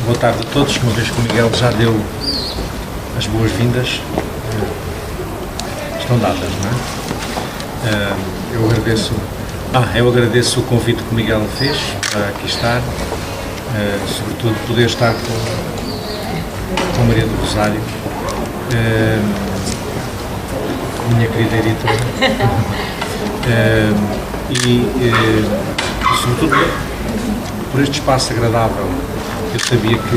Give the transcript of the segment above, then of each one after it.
Boa tarde a todos, uma vez que o Miguel já deu as boas-vindas, estão dadas, não é? Eu agradeço o convite que o Miguel fez para aqui estar, sobretudo poder estar com a Maria do Rosário, minha querida editora, e sobretudo por este espaço agradável. Eu sabia que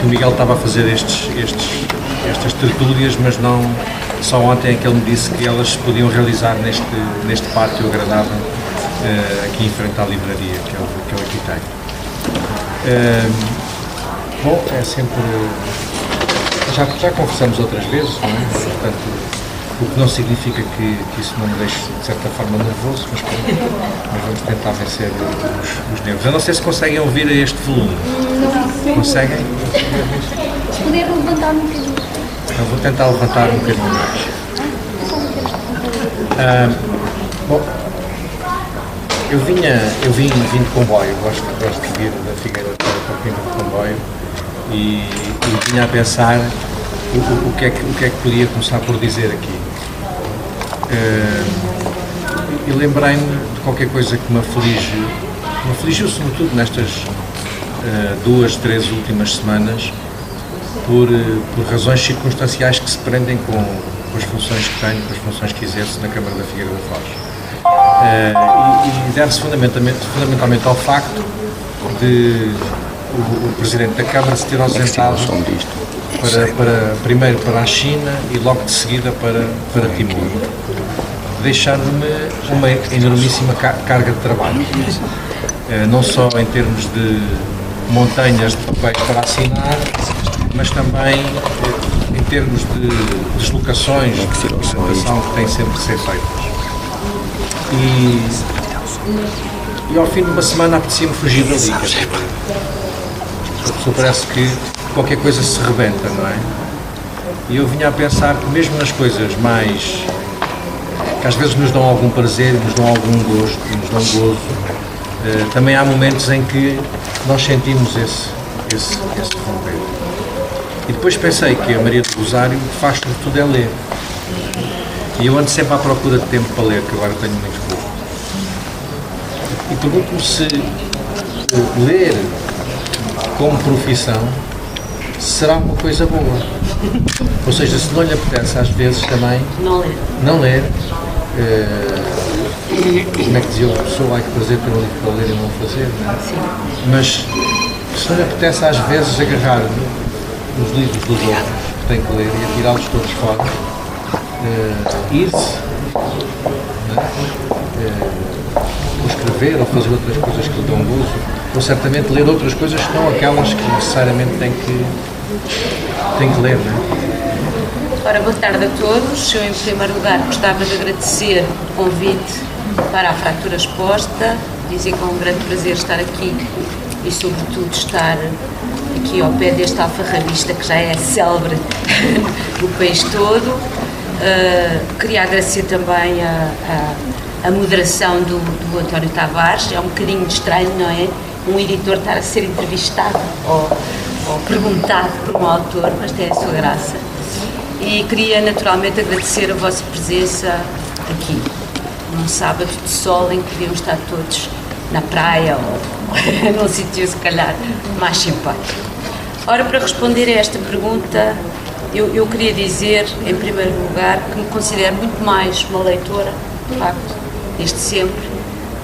o Miguel estava a fazer estas tertúlias, mas não só ontem é que ele me disse que elas se podiam realizar neste pátio agradável aqui em frente à livraria que eu aqui tenho. Bom, é sempre... Já conversamos outras vezes, não é? Portanto, o que não significa que isso não me deixe, de certa forma, nervoso, mas vamos tentar vencer os nervos. Eu não sei se conseguem ouvir a este volume. Conseguem? Se puder levantar um bocadinho. Eu vou tentar levantar um bocadinho mais. Bom, eu vim de comboio, gosto de vir da Figueira para o Coimbra de comboio e vinha a pensar o que é que podia começar por dizer aqui. E lembrei-me de qualquer coisa que me afligiu sobretudo nestas 2, 3 últimas semanas, por razões circunstanciais que se prendem com as funções que tenho, com as funções que exerço na Câmara da Figueira da Foz. E deve-se fundamentalmente ao facto de o Presidente da Câmara se ter ausentado primeiro para a China e logo de seguida para Timor, deixando-me uma enormíssima carga de trabalho, não só em termos de montanhas de papéis para assinar, mas também em termos de deslocações, de representação que têm sempre que ser feitas. E ao fim de uma semana apetecia-me fugir dali. A pessoa parece que qualquer coisa se rebenta, não é? E eu vinha a pensar que mesmo nas coisas mais... que às vezes nos dão algum prazer, nos dão algum gosto, nos dão gozo, também há momentos em que nós sentimos esse romper. E depois pensei que a Maria do Rosário faz sobretudo é ler. E eu ando sempre à procura de tempo para ler, que agora tenho muito pouco. E pergunto-me se ler como profissão será uma coisa boa. Ou seja, se não lhe apetece às vezes também não ler. Como é que dizia o professor, há que prazer ter um livro para ler e não fazer, não é? Sim. Mas se não lhe apetece às vezes agarrar nos livros dos outros que tem que ler e atirá-los todos fora, ir-se, ou escrever ou fazer outras coisas que lhe dão gozo, ou certamente ler outras coisas que não aquelas que necessariamente tem que ler, não é? Ora, boa tarde a todos. Eu, em primeiro lugar, gostava de agradecer o convite para a Fratura Exposta, dizer que é um grande prazer estar aqui e, sobretudo, estar aqui ao pé deste alfarrabista que já é célebre no país todo. Queria agradecer também a moderação do António Tavares. É um bocadinho estranho, não é? Um editor estar a ser entrevistado ou perguntado por um autor, mas tem a sua graça. E queria naturalmente agradecer a vossa presença aqui, num sábado de sol em que deviam estar todos na praia ou num sítio se calhar mais simpático. Ora, para responder a esta pergunta, eu queria dizer, em primeiro lugar, que me considero muito mais uma leitora, de facto, desde sempre,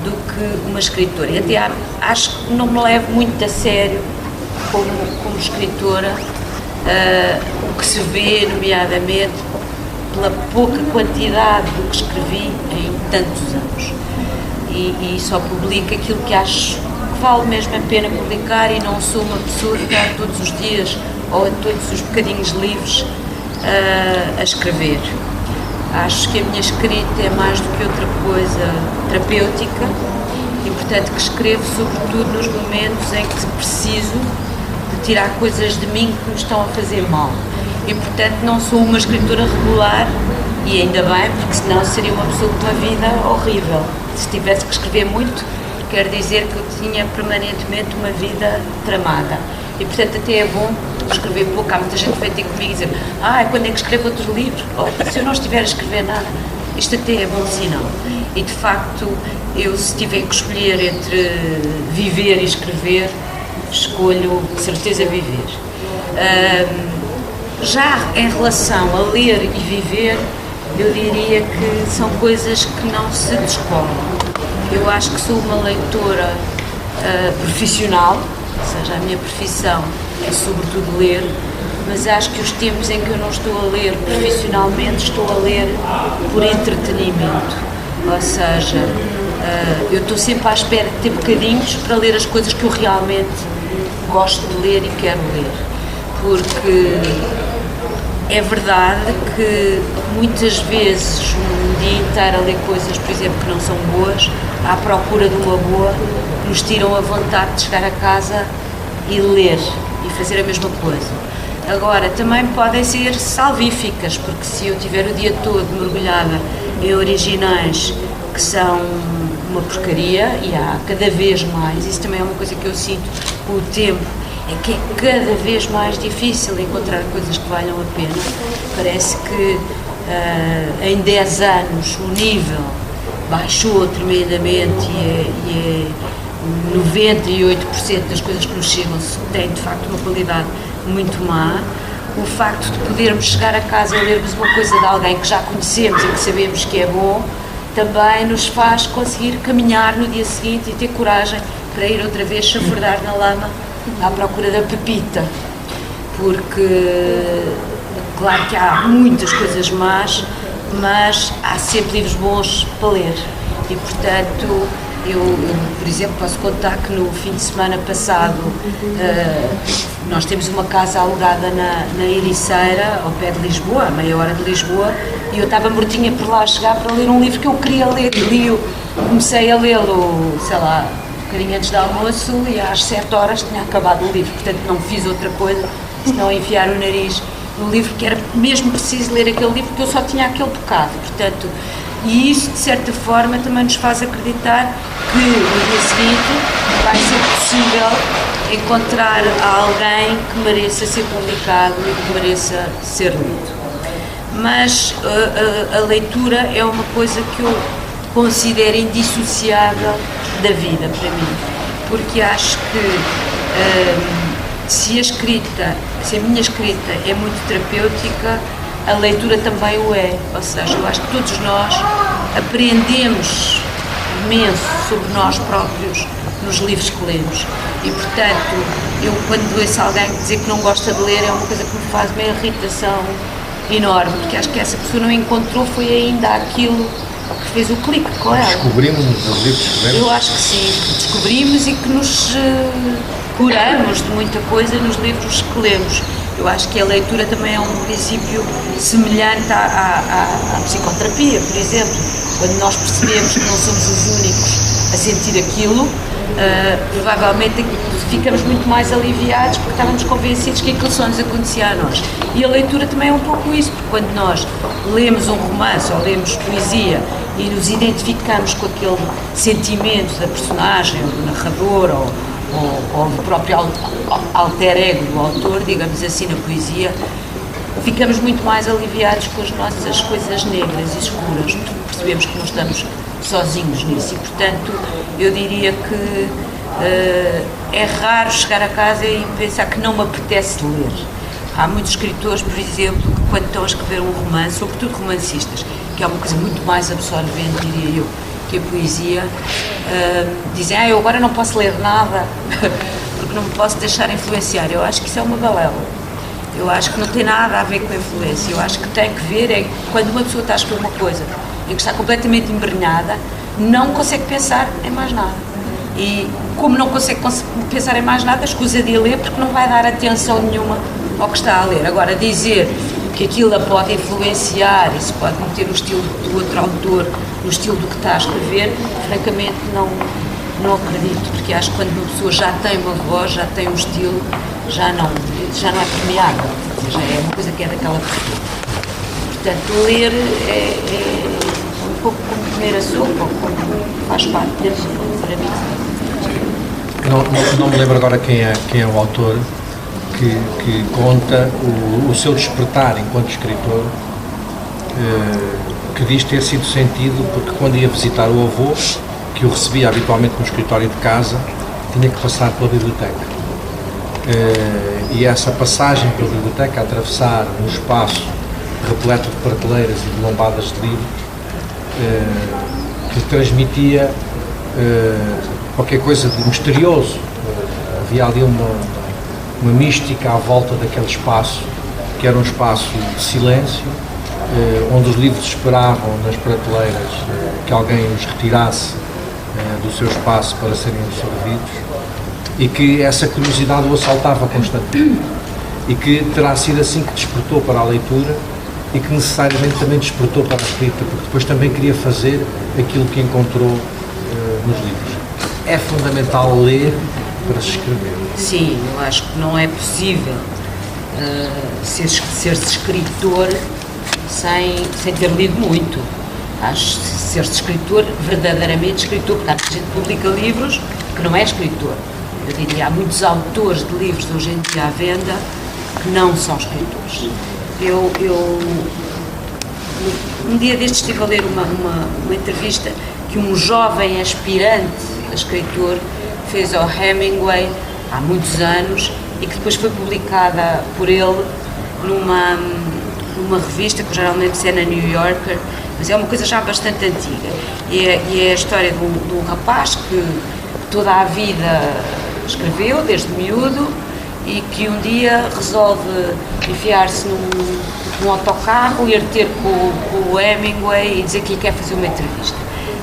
do que uma escritora. E até acho que não me levo muito a sério como escritora, o que se vê, nomeadamente, pela pouca quantidade do que escrevi em tantos anos. E só publico aquilo que acho que vale mesmo a pena publicar, e não sou uma pessoa que está todos os dias ou a todos os bocadinhos livres a escrever. Acho que a minha escrita é mais do que outra coisa terapêutica e, portanto, que escrevo sobretudo nos momentos em que preciso de tirar coisas de mim que me estão a fazer mal. E, portanto, não sou uma escritora regular, e ainda bem, porque senão seria uma pessoa com uma vida horrível. Se tivesse que escrever muito, quer dizer que eu tinha permanentemente uma vida tramada. E, portanto, até é bom escrever pouco. Há muita gente que vem ter comigo e dizer quando é que escrevo outros livros? Olha, se eu não estiver a escrever nada, isto até é bom sinal. E, de facto, eu, se tiver que escolher entre viver e escrever, escolho, de certeza, viver. Já em relação a ler e viver, eu diria que são coisas que não se descobrem. Eu acho que sou uma leitora profissional, ou seja, a minha profissão é sobretudo ler, mas acho que os tempos em que eu não estou a ler profissionalmente, estou a ler por entretenimento. Ou seja, eu estou sempre à espera de ter bocadinhos para ler as coisas que eu realmente gosto de ler e quero ler. Porque é verdade que muitas vezes um dia inteiro a ler coisas, por exemplo, que não são boas, à procura de uma boa, nos tiram a vontade de chegar a casa e ler e fazer a mesma coisa. Agora, também podem ser salvíficas, porque se eu tiver o dia todo mergulhada em originais que são uma porcaria, e há cada vez mais, isso também é uma coisa que eu sinto com o tempo, é que é cada vez mais difícil encontrar coisas que valham a pena. Parece que em 10 anos o nível baixou tremendamente e 98% das coisas que nos chegam têm de facto uma qualidade muito má. O facto de podermos chegar a casa e lermos uma coisa de alguém que já conhecemos e que sabemos que é bom, também nos faz conseguir caminhar no dia seguinte e ter coragem para ir outra vez chafurdar na lama à procura da pepita, porque claro que há muitas coisas más, mas há sempre livros bons para ler e, portanto, eu, por exemplo, posso contar que no fim de semana passado nós temos uma casa alugada na Ericeira, ao pé de Lisboa, a meia hora de Lisboa, e eu estava mortinha por lá a chegar para ler um livro que eu queria ler, e comecei a lê-lo, sei lá, um bocadinho antes do almoço, e às 7 horas tinha acabado o livro, portanto não fiz outra coisa senão enfiar o nariz no livro, que era mesmo preciso ler aquele livro, porque eu só tinha aquele bocado, portanto, e isso de certa forma também nos faz acreditar que no dia seguinte vai ser possível encontrar alguém que mereça ser publicado e que mereça ser lido. Mas a leitura é uma coisa que eu considero indissociável da vida para mim, porque acho que se a minha escrita é muito terapêutica, a leitura também o é, ou seja, eu acho que todos nós aprendemos imenso sobre nós próprios nos livros que lemos e, portanto, eu quando ouço alguém dizer que não gosta de ler é uma coisa que me faz uma irritação enorme, porque acho que essa pessoa não encontrou foi ainda aquilo que fez o clique com ela. Descobrimos os livros que lemos? Eu acho que sim, descobrimos e que nos curamos de muita coisa nos livros que lemos. Eu acho que a leitura também é um princípio semelhante à psicoterapia, por exemplo. Quando nós percebemos que não somos os únicos a sentir aquilo, provavelmente ficamos muito mais aliviados porque estávamos convencidos que aquilo só nos acontecia a nós. E a leitura também é um pouco isso, porque quando nós lemos um romance ou lemos poesia e nos identificamos com aquele sentimento da personagem, ou do narrador, ou do próprio alter ego do autor, digamos assim, na poesia, ficamos muito mais aliviados com as nossas coisas negras e escuras, porque percebemos que não estamos sozinhos nisso e, portanto, eu diria que é raro chegar a casa e pensar que não me apetece ler. Há muitos escritores, por exemplo, que quando estão a escrever um romance, sobretudo romancistas, que é uma coisa muito mais absorvente, diria eu, que a poesia, dizem, eu agora não posso ler nada porque não me posso deixar influenciar. Eu acho que isso é uma balela. Eu acho que não tem nada a ver com a influência. Eu acho que tem que ver quando uma pessoa está a escrever uma coisa em que está completamente embrenhada, não consegue pensar em mais nada. E como não consegue pensar em mais nada, escusa de ler porque não vai dar atenção nenhuma ao que está a ler. Agora, dizer que aquilo a pode influenciar e se pode meter o estilo do outro autor no estilo do que está a escrever, francamente não acredito, porque acho que quando uma pessoa já tem uma voz, já tem um estilo, já não é premiável, já é uma coisa que é daquela pessoa. Portanto, ler é um pouco como comer a sopa, como faz parte da sopa, para mim. Não me lembro agora quem é o autor, que conta o seu despertar enquanto escritor, que diz ter sido sentido porque quando ia visitar o avô, que o recebia habitualmente no escritório de casa, tinha que passar pela biblioteca. E essa passagem pela biblioteca, a atravessar um espaço repleto de prateleiras e de lombadas de livros, que transmitia qualquer coisa de misterioso. Havia ali uma mística à volta daquele espaço, que era um espaço de silêncio, onde os livros esperavam nas prateleiras que alguém os retirasse do seu espaço para serem absorvidos, e que essa curiosidade o assaltava constantemente, e que terá sido assim que despertou para a leitura e que necessariamente também despertou para a escrita, porque depois também queria fazer aquilo que encontrou nos livros. É fundamental ler para se escrever. Sim, eu acho que não é possível ser-se escritor sem ter lido muito. Acho que ser-se escritor, verdadeiramente escritor, porque há muita gente que publica livros que não é escritor. Eu diria, há muitos autores de livros de hoje em dia à venda que não são escritores. Eu um dia destes estive a ler uma entrevista que um jovem aspirante a escritor fez ao Hemingway há muitos anos e que depois foi publicada por ele numa revista que geralmente é na New Yorker, mas é uma coisa já bastante antiga. E é a história de um rapaz que toda a vida escreveu, desde miúdo, e que um dia resolve enfiar-se num autocarro e ir ter com o Hemingway e dizer que lhe quer fazer uma entrevista.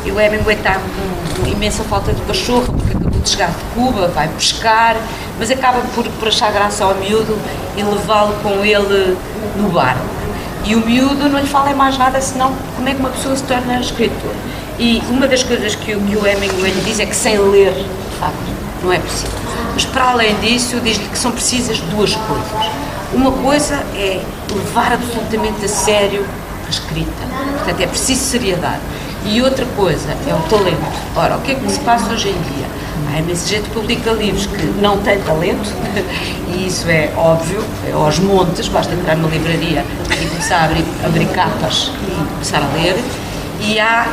E o Hemingway está com imensa falta de pachorra, porque acabou de chegar de Cuba, vai pescar, mas acaba por achar graça ao miúdo e levá-lo com ele no barco. E o miúdo não lhe fala mais nada senão como é que uma pessoa se torna escritor. E uma das coisas que o Hemingway lhe diz é que sem ler, de facto, não é possível. Mas para além disso, diz-lhe que são precisas duas coisas. Uma coisa é levar absolutamente a sério a escrita, portanto é preciso seriedade. E outra coisa é o talento. Ora, o que é que se passa hoje em dia? Há imensa gente que publica livros que não têm talento, e isso é óbvio, é aos montes, basta entrar numa livraria e começar a abrir capas e começar a ler, e há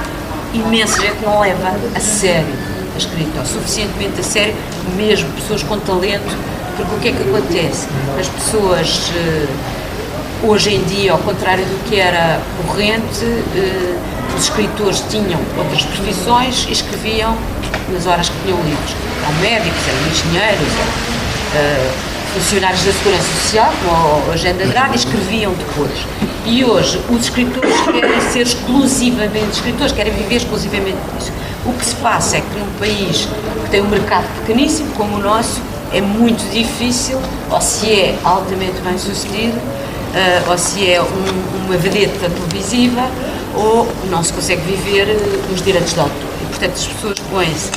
imensa gente que não leva a sério a escrita, ou suficientemente a sério, mesmo pessoas com talento, porque o que é que acontece? As pessoas, hoje em dia, ao contrário do que era corrente, os escritores tinham outras profissões e escreviam nas horas que tinham livros. Eram médicos, eram engenheiros, funcionários da Segurança Social, como a Agenda Andrade, e escreviam depois. E hoje os escritores querem ser exclusivamente escritores, querem viver exclusivamente disso. O que se passa é que num país que tem um mercado pequeníssimo como o nosso, é muito difícil, ou se é altamente bem sucedido, ou se é uma vedeta televisiva, ou não se consegue viver dos direitos de autor. E, portanto, as pessoas põem-se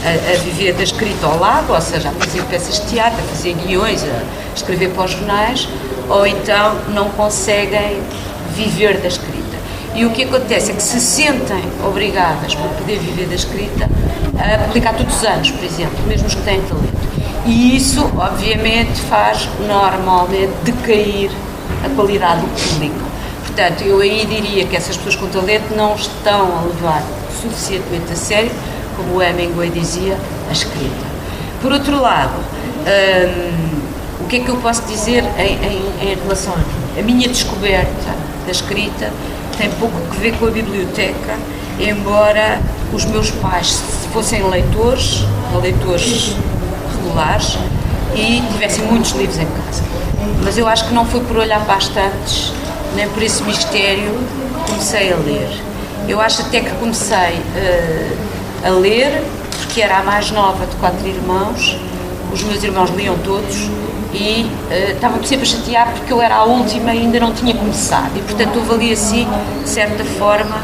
a viver da escrita ao lado, ou seja, a fazer peças de teatro, a fazer guiões, a escrever para os jornais, ou então não conseguem viver da escrita. E o que acontece é que se sentem obrigadas, para poder viver da escrita, a publicar todos os anos, por exemplo, mesmo os que têm talento. E isso, obviamente, faz normalmente decair a qualidade do que publicam. Portanto, eu aí diria que essas pessoas com talento não estão a levar suficientemente a sério, como o Hemingway dizia, a escrita. Por outro lado, o que é que eu posso dizer em relação a mim? A minha descoberta da escrita tem pouco que ver com a biblioteca, embora os meus pais fossem leitores regulares e tivessem muitos livros em casa. Mas eu acho que não foi por olhar para as estantes, nem por esse mistério, que comecei a ler. Eu acho até que comecei a ler porque era a mais nova de 4 irmãos, os meus irmãos liam todos e estavam-me sempre a chatear porque eu era a última e ainda não tinha começado. E, portanto, houve ali, assim, de certa forma,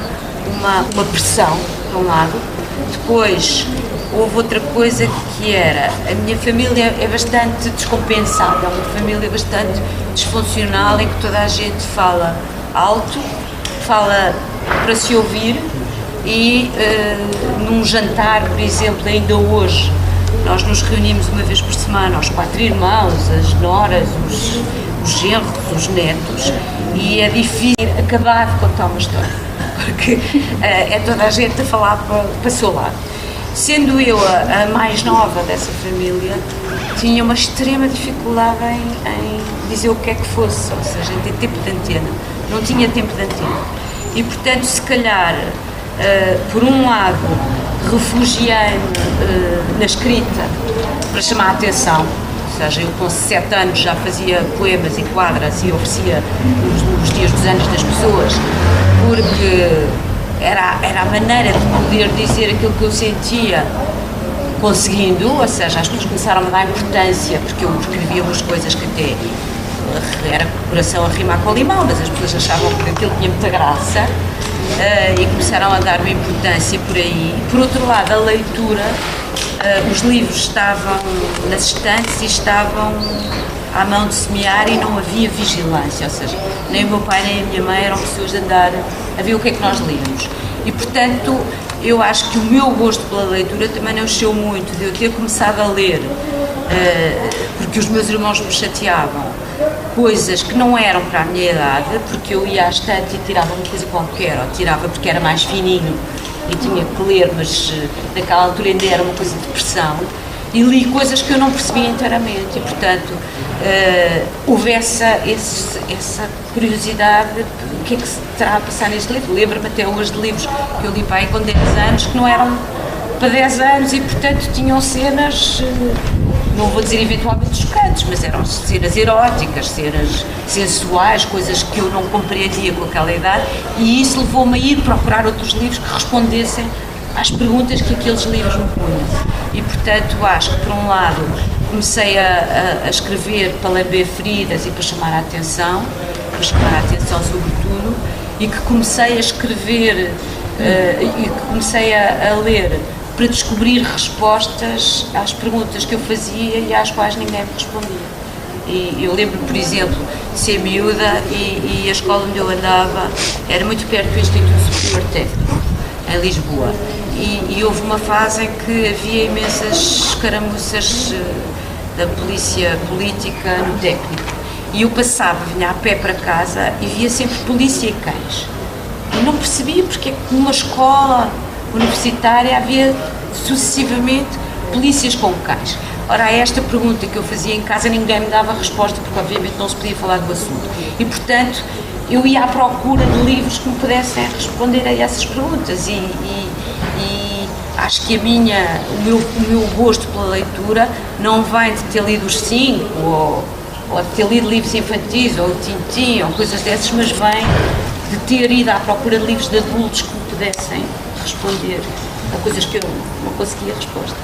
uma pressão, de um lado. Depois, houve outra coisa que era, a minha família é bastante descompensada, é uma família bastante disfuncional, em que toda a gente fala alto, fala para se ouvir, e num jantar, por exemplo, ainda hoje, nós nos reunimos uma vez por semana, os 4 irmãos, as noras, os genros, os netos, e é difícil acabar de contar uma história, porque é toda a gente a falar para o seu lado. Sendo eu a mais nova dessa família, tinha uma extrema dificuldade em dizer o que é que fosse, ou seja, em ter tempo de antena. Não tinha tempo de antena. E, portanto, se calhar, por um lado, refugiei-me na escrita para chamar a atenção. Ou seja, eu com 7 anos já fazia poemas e quadras e oferecia os dias dos anos das pessoas, porque era a maneira de poder dizer aquilo que eu sentia, conseguindo, ou seja, as pessoas começaram a dar importância, porque eu escrevia umas coisas que até era coração a rimar com limão, mas as pessoas achavam que aquilo tinha muita graça, e começaram a dar-me importância por aí. Por outro lado, a leitura, os livros estavam nas estantes e estavam à mão de semear e não havia vigilância, ou seja, nem o meu pai nem a minha mãe eram pessoas de andar a ver o que é que nós líamos. E, portanto, eu acho que o meu gosto pela leitura também nasceu muito de eu ter começado a ler, porque os meus irmãos me chateavam, coisas que não eram para a minha idade, porque eu ia à estante e tirava uma coisa qualquer, ou tirava porque era mais fininho e tinha que ler, mas naquela altura ainda era uma coisa de pressão, e li coisas que eu não percebia inteiramente, e, portanto, houve essa curiosidade, o que é que se terá a passar neste livro. Lembro-me até hoje de livros que eu li para aí com 10 anos, que não eram para 10 anos e, portanto, tinham cenas, não vou dizer eventualmente chocantes, mas eram cenas eróticas, cenas sensuais, coisas que eu não compreendia com aquela idade, e isso levou-me a ir procurar outros livros que respondessem às perguntas que aqueles livros me punham. E, portanto, acho que, por um lado, comecei a escrever para lamber feridas e para chamar a atenção sobre tudo, e que comecei a escrever e que comecei a ler para descobrir respostas às perguntas que eu fazia e às quais ninguém me respondia. E eu lembro, por exemplo, de ser miúda e a escola onde eu andava era muito perto do Instituto Superior Técnico, em Lisboa. E houve uma fase em que havia imensas escaramuças da polícia política no técnico. E eu passava, vinha a pé para casa e via sempre polícia e cães. E não percebia porque é que numa escola universitária havia sucessivamente polícias com cães. Ora, a esta pergunta que eu fazia em casa ninguém me dava resposta, porque obviamente não se podia falar do assunto. E, portanto, eu ia à procura de livros que me pudessem responder a essas perguntas e acho que o meu gosto pela leitura não vem de ter lido os 5 ou de ter lido livros infantis ou Tintim ou coisas dessas, mas vem de ter ido à procura de livros de adultos que me pudessem responder a coisas que eu não conseguia resposta.